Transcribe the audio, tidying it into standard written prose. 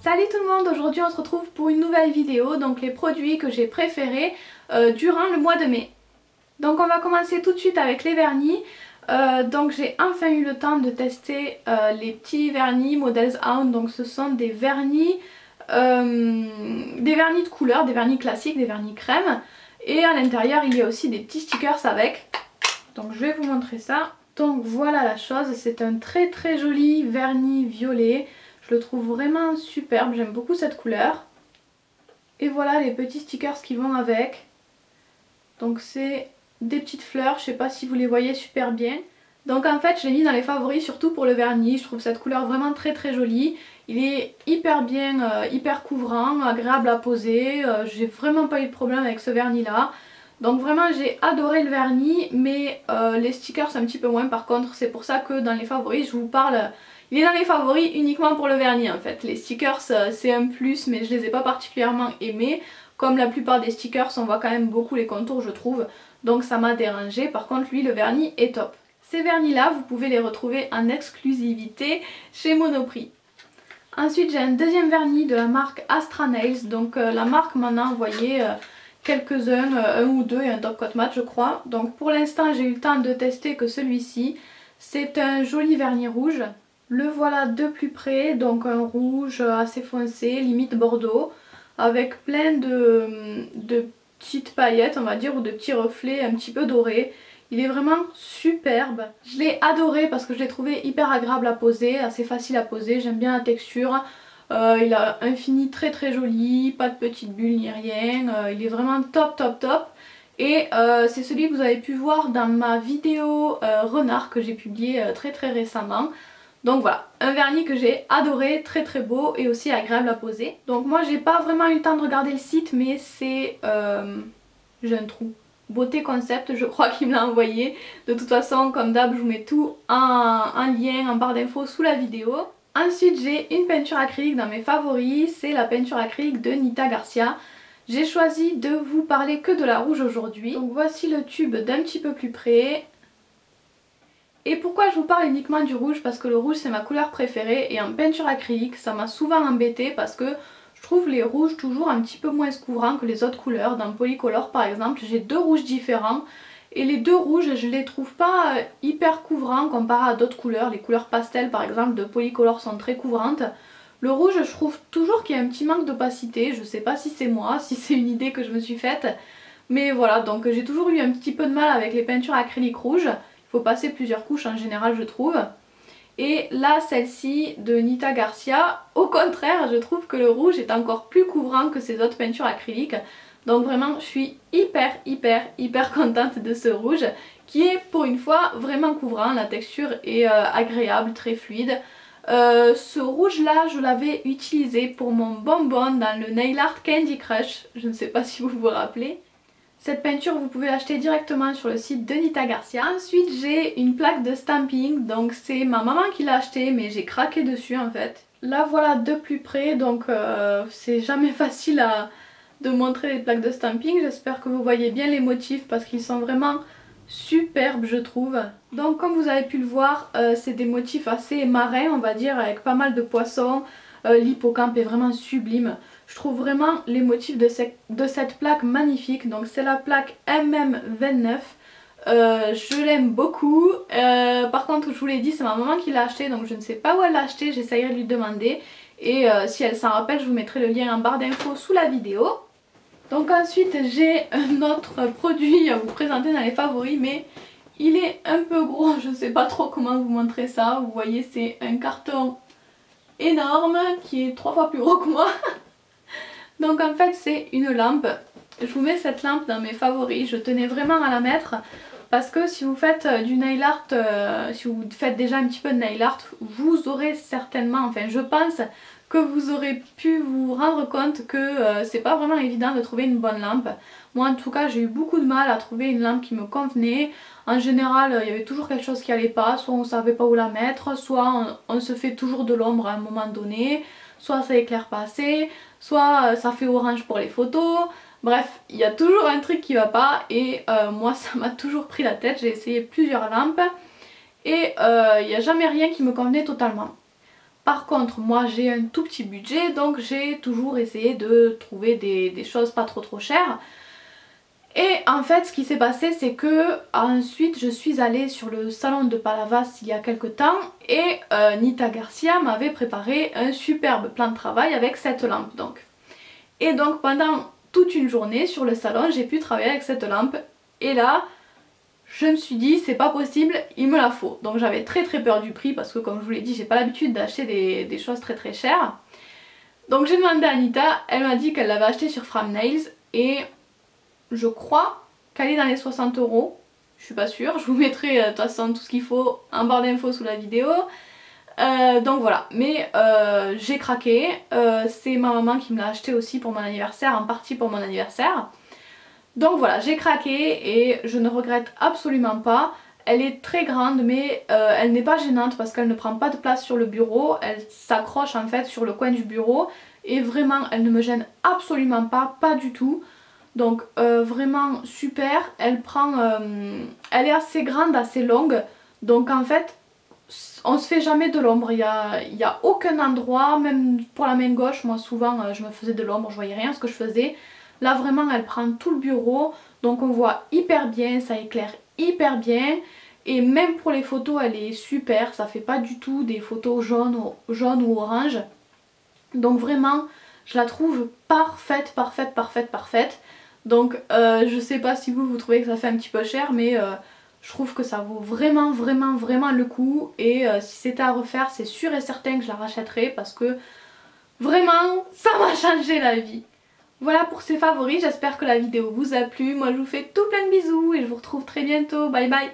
Salut tout le monde, aujourd'hui on se retrouve pour une nouvelle vidéo, donc les produits que j'ai préférés durant le mois de mai. Donc on va commencer tout de suite avec les vernis. Donc j'ai enfin eu le temps de tester les petits vernis Models Hound. Donc ce sont des vernis de couleur, des vernis classiques, des vernis crème. Et à l'intérieur il y a aussi des petits stickers avec. Donc je vais vous montrer ça. Donc voilà la chose, c'est un très très joli vernis violet. Je le trouve vraiment superbe, j'aime beaucoup cette couleur. Et voilà les petits stickers qui vont avec. Donc c'est des petites fleurs, je sais pas si vous les voyez super bien. Donc en fait je l'ai mis dans les favoris surtout pour le vernis, je trouve cette couleur vraiment très très jolie. Il est hyper bien, hyper couvrant, agréable à poser, j'ai vraiment pas eu de problème avec ce vernis là. Donc vraiment j'ai adoré le vernis, mais les stickers un petit peu moins par contre, c'est pour ça que dans les favoris je vous parle... Il est dans les favoris uniquement pour le vernis en fait. Les stickers c'est un plus mais je les ai pas particulièrement aimés. Comme la plupart des stickers on voit quand même beaucoup les contours je trouve. Donc ça m'a dérangé. Par contre lui le vernis est top. Ces vernis là vous pouvez les retrouver en exclusivité chez Monoprix. Ensuite j'ai un deuxième vernis de la marque Astra Nails. Donc la marque m'en a envoyé quelques-uns, un ou deux et un top coat mat je crois. Donc pour l'instant j'ai eu le temps de tester que celui-ci. C'est un joli vernis rouge. Le voilà de plus près, donc un rouge assez foncé, limite bordeaux, avec plein de petites paillettes on va dire, ou de petits reflets un petit peu dorés. Il est vraiment superbe. Je l'ai adoré parce que je l'ai trouvé hyper agréable à poser, assez facile à poser, j'aime bien la texture. Il a un fini très très joli, pas de petites bulles ni rien, il est vraiment top top top. Et c'est celui que vous avez pu voir dans ma vidéo renard que j'ai publiée très très récemment. Donc voilà, un vernis que j'ai adoré, très très beau et aussi agréable à poser. Donc moi j'ai pas vraiment eu le temps de regarder le site mais c'est... j'ai un trou. Beauté Concept je crois qu'il me l'a envoyé. De toute façon comme d'hab je vous mets tout en lien, en barre d'infos sous la vidéo. Ensuite j'ai une peinture acrylique dans mes favoris, c'est la peinture acrylique de Nita Garcia. J'ai choisi de vous parler que de la rouge aujourd'hui. Donc voici le tube d'un petit peu plus près. Et pourquoi je vous parle uniquement du rouge? Parce que le rouge c'est ma couleur préférée et en peinture acrylique ça m'a souvent embêtée parce que je trouve les rouges toujours un petit peu moins couvrants que les autres couleurs. Dans Polycolor par exemple j'ai deux rouges différents et les deux rouges je les trouve pas hyper couvrants comparé à d'autres couleurs. Les couleurs pastel par exemple de Polycolor sont très couvrantes. Le rouge je trouve toujours qu'il y a un petit manque d'opacité, je sais pas si c'est moi, si c'est une idée que je me suis faite. Mais voilà, donc j'ai toujours eu un petit peu de mal avec les peintures acryliques rouges. Il faut passer plusieurs couches en général je trouve. Et là celle-ci de Nita Garcia, au contraire je trouve que le rouge est encore plus couvrant que ces autres peintures acryliques. Donc vraiment je suis hyper contente de ce rouge qui est pour une fois vraiment couvrant, la texture est agréable, très fluide. Ce rouge là je l'avais utilisé pour mon bonbon dans le Nail Art Candy Crush, je ne sais pas si vous vous rappelez. Cette peinture vous pouvez l'acheter directement sur le site de Nita Garcia. Ensuite j'ai une plaque de stamping, donc c'est ma maman qui l'a acheté mais j'ai craqué dessus en fait. Là voilà de plus près, donc c'est jamais facile de montrer les plaques de stamping. J'espère que vous voyez bien les motifs parce qu'ils sont vraiment superbes je trouve. Donc comme vous avez pu le voir c'est des motifs assez marins on va dire, avec pas mal de poissons. L'hippocampe est vraiment sublime. Je trouve vraiment les motifs de cette plaque magnifique. Donc c'est la plaque MM29. Je l'aime beaucoup. Par contre je vous l'ai dit c'est ma maman qui l'a acheté donc je ne sais pas où elle l'a acheté. J'essayerai de lui demander. Et si elle s'en rappelle je vous mettrai le lien en barre d'infos sous la vidéo. Donc ensuite j'ai un autre produit à vous présenter dans les favoris mais il est un peu gros. Je ne sais pas trop comment vous montrer ça. Vous voyez c'est un carton énorme qui est 3 fois plus gros que moi. Donc en fait c'est une lampe. Je vous mets cette lampe dans mes favoris. Je tenais vraiment à la mettre parce que si vous faites du nail art, si vous faites déjà un petit peu de nail art, vous aurez certainement, enfin je pense que vous aurez pu vous rendre compte que c'est pas vraiment évident de trouver une bonne lampe. Moi en tout cas j'ai eu beaucoup de mal à trouver une lampe qui me convenait. En général il y avait toujours quelque chose qui allait pas, soit on savait pas où la mettre, soit on se fait toujours de l'ombre à un moment donné, soit ça éclaire pas assez, soit ça fait orange pour les photos. Bref, il y a toujours un truc qui va pas et moi ça m'a toujours pris la tête. J'ai essayé plusieurs lampes et il n'y a jamais rien qui me convenait totalement. Par contre moi j'ai un tout petit budget, donc j'ai toujours essayé de trouver des choses pas trop chères. Et en fait ce qui s'est passé c'est que ensuite je suis allée sur le salon de Palavas il y a quelques temps et Nita Garcia m'avait préparé un superbe plan de travail avec cette lampe donc. Et donc pendant toute une journée sur le salon j'ai pu travailler avec cette lampe et là je me suis dit c'est pas possible, il me la faut. Donc j'avais très peur du prix parce que comme je vous l'ai dit j'ai pas l'habitude d'acheter des choses très chères. Donc j'ai demandé à Anita, elle m'a dit qu'elle l'avait acheté sur Framnails et je crois qu'elle est dans les 60 €. Je suis pas sûre, je vous mettrai de toute façon tout ce qu'il faut en barre d'infos sous la vidéo. Donc voilà, mais j'ai craqué, c'est ma maman qui me l'a acheté aussi pour mon anniversaire, en partie pour mon anniversaire. Donc voilà, j'ai craqué et je ne regrette absolument pas. Elle est très grande mais elle n'est pas gênante parce qu'elle ne prend pas de place sur le bureau. Elle s'accroche en fait sur le coin du bureau et vraiment elle ne me gêne absolument pas, pas du tout. Donc vraiment super, elle est assez grande, assez longue. Donc en fait on se fait jamais de l'ombre, il y a aucun endroit, même pour la main gauche, moi souvent je me faisais de l'ombre, je voyais rien ce que je faisais. Là vraiment elle prend tout le bureau, donc on voit hyper bien, ça éclaire hyper bien. Et même pour les photos elle est super, ça fait pas du tout des photos jaunes ou orange. Donc vraiment je la trouve parfaite. Donc je sais pas si vous trouvez que ça fait un petit peu cher mais je trouve que ça vaut vraiment le coup. Et si c'était à refaire c'est sûr et certain que je la rachèterais parce que vraiment ça m'a changé la vie. Voilà pour ces favoris, j'espère que la vidéo vous a plu. Moi je vous fais tout plein de bisous et je vous retrouve très bientôt. Bye bye.